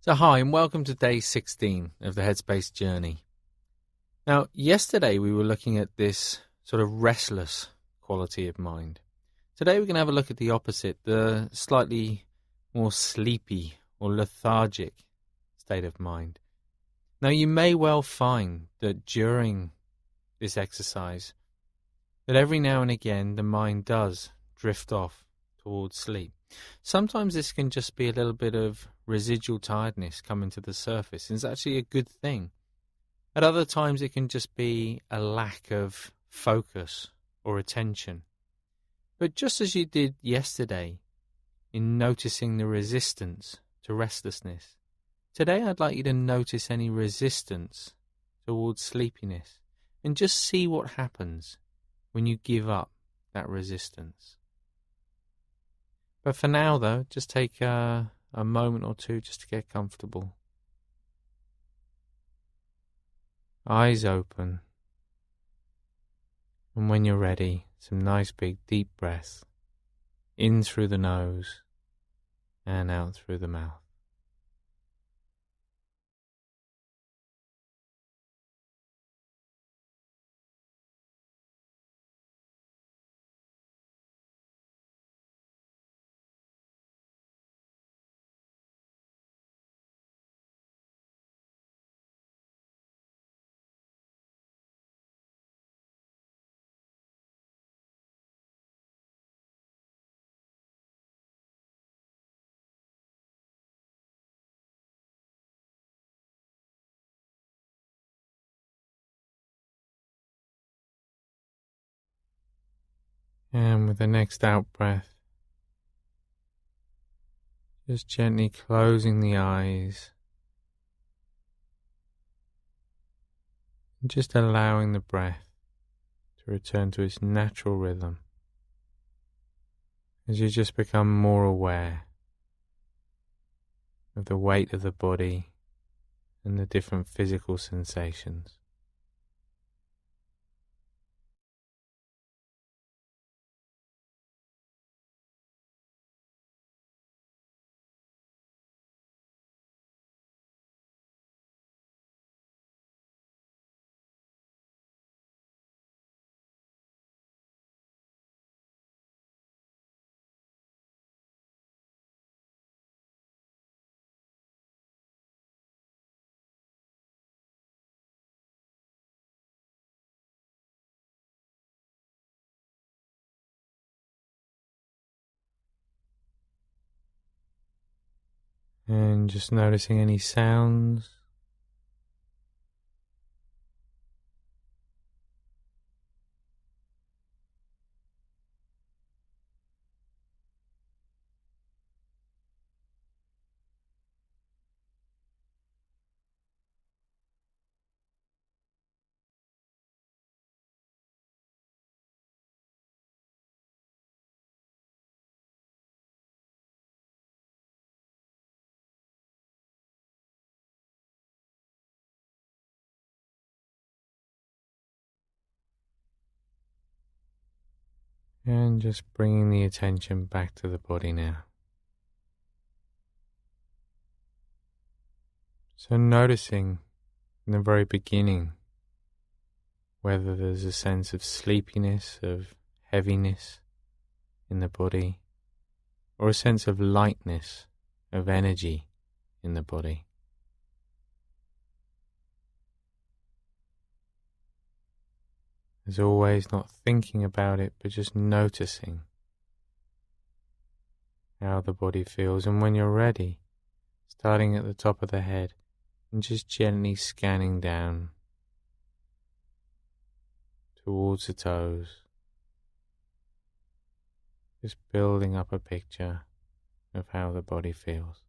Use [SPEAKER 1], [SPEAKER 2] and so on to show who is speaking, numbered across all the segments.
[SPEAKER 1] So, hi, and welcome to day 16 of the Headspace journey. Now, yesterday we were looking at this sort of restless quality of mind. Today we're going to have a look at the opposite, the slightly more sleepy or lethargic state of mind. Now, you may well find that during this exercise, that every now and again the mind does drift off towards sleep. Sometimes this can just be a little bit of residual tiredness coming to the surface, and it's actually a good thing. At other times it can just be a lack of focus or attention. But just as you did yesterday in noticing the resistance to restlessness, today I'd like you to notice any resistance towards sleepiness and just see what happens when you give up that resistance. But for now, though, just take a moment or two just to get comfortable. Eyes open. And when you're ready, some nice big deep breaths. In through the nose and out through the mouth. And with the next out breath, just gently closing the eyes and just allowing the breath to return to its natural rhythm as you just become more aware of the weight of the body and the different physical sensations. And just noticing any sounds. And just bringing the attention back to the body now. So noticing in the very beginning whether there's a sense of sleepiness, of heaviness in the body, or a sense of lightness, of energy in the body. As always, not thinking about it, but just noticing how the body feels. And when you're ready, starting at the top of the head and just gently scanning down towards the toes, just building up a picture of how the body feels.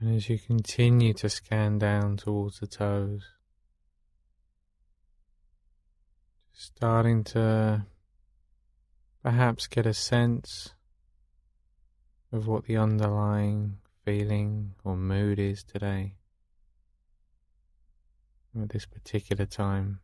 [SPEAKER 1] And as you continue to scan down towards the toes, starting to perhaps get a sense of what the underlying feeling or mood is today at this particular time.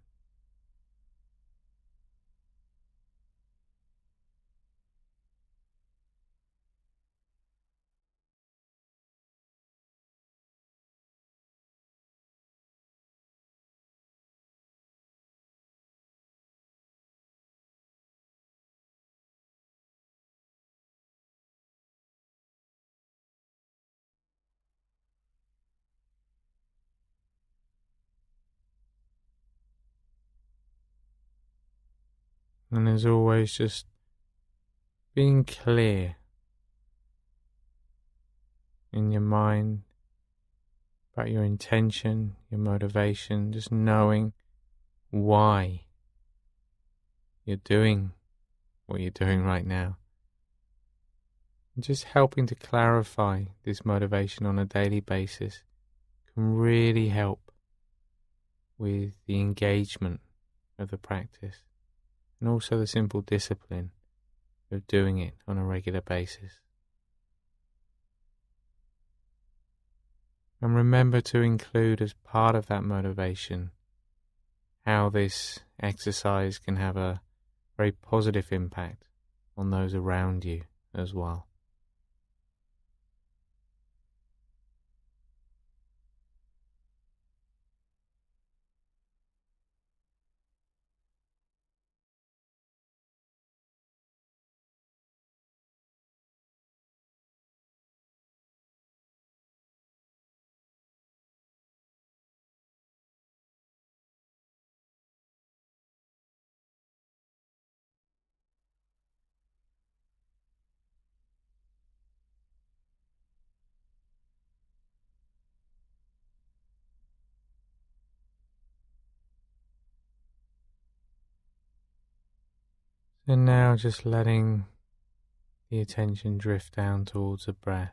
[SPEAKER 1] And as always, just being clear in your mind about your intention, your motivation, just knowing why you're doing what you're doing right now. And just helping to clarify this motivation on a daily basis can really help with the engagement of the practice and also the simple discipline of doing it on a regular basis. And remember to include as part of that motivation how this exercise can have a very positive impact on those around you as well. And now just letting the attention drift down towards the breath.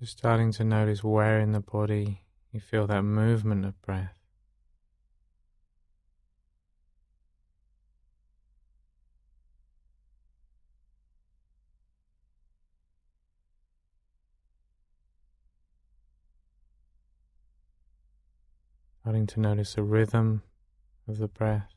[SPEAKER 1] Just starting to notice where in the body you feel that movement of breath. Starting to notice the rhythm of the breath.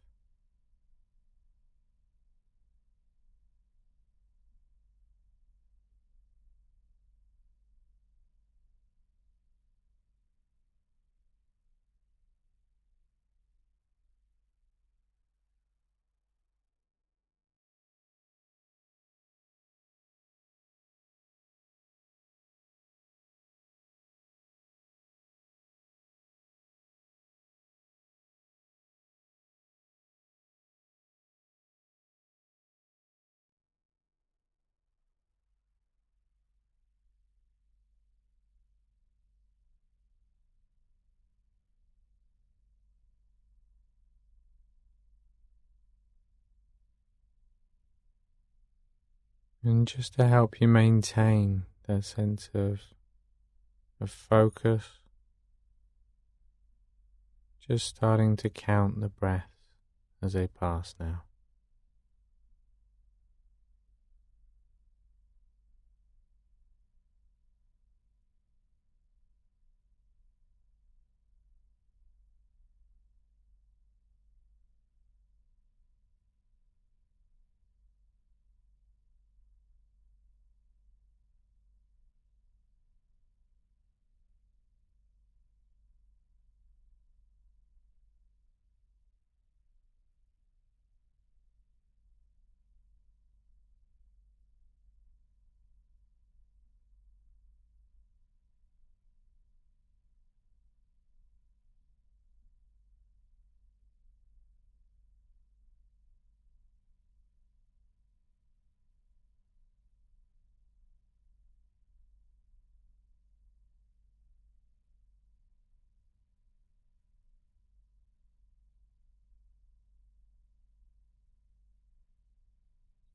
[SPEAKER 1] And just to help you maintain that sense of focus, just starting to count the breaths as they pass now.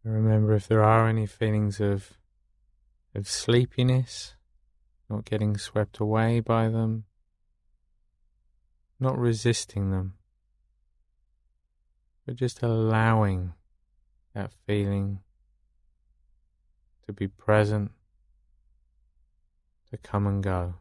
[SPEAKER 1] Remember, if there are any feelings of of sleepiness, not getting swept away by them, not resisting them, but just allowing that feeling to be present, to come and go.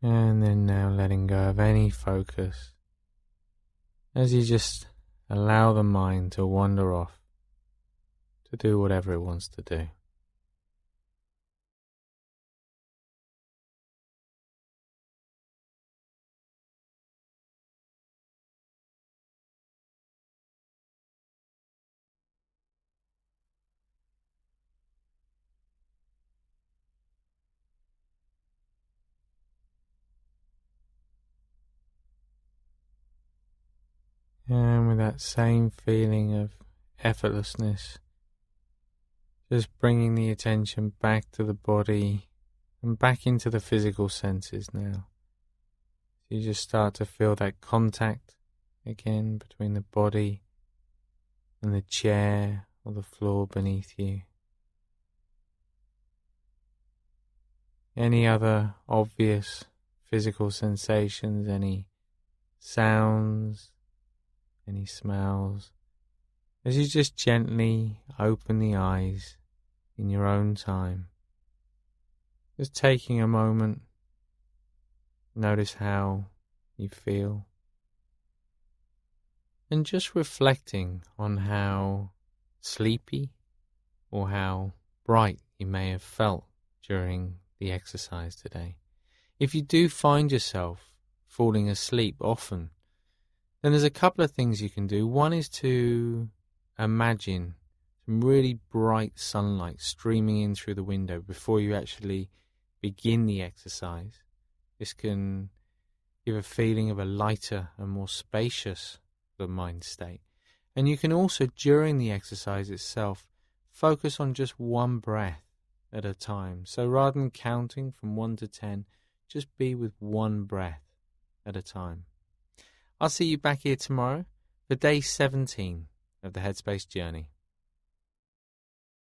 [SPEAKER 1] And then now letting go of any focus as you just allow the mind to wander off to do whatever it wants to do. And with that same feeling of effortlessness, just bringing the attention back to the body and back into the physical senses now. So you just start to feel that contact again between the body and the chair or the floor beneath you. Any other obvious physical sensations, any sounds, any smells, as you just gently open the eyes in your own time. Just taking a moment, notice how you feel, and just reflecting on how sleepy or how bright you may have felt during the exercise today. If you do find yourself falling asleep often, then there's a couple of things you can do. One is to imagine some really bright sunlight streaming in through the window before you actually begin the exercise. This can give a feeling of a lighter and more spacious mind state. And you can also, during the exercise itself, focus on just one breath at a time. So rather than counting from 1 to 10, just be with one breath at a time. I'll see you back here tomorrow for day 17 of the Headspace Journey.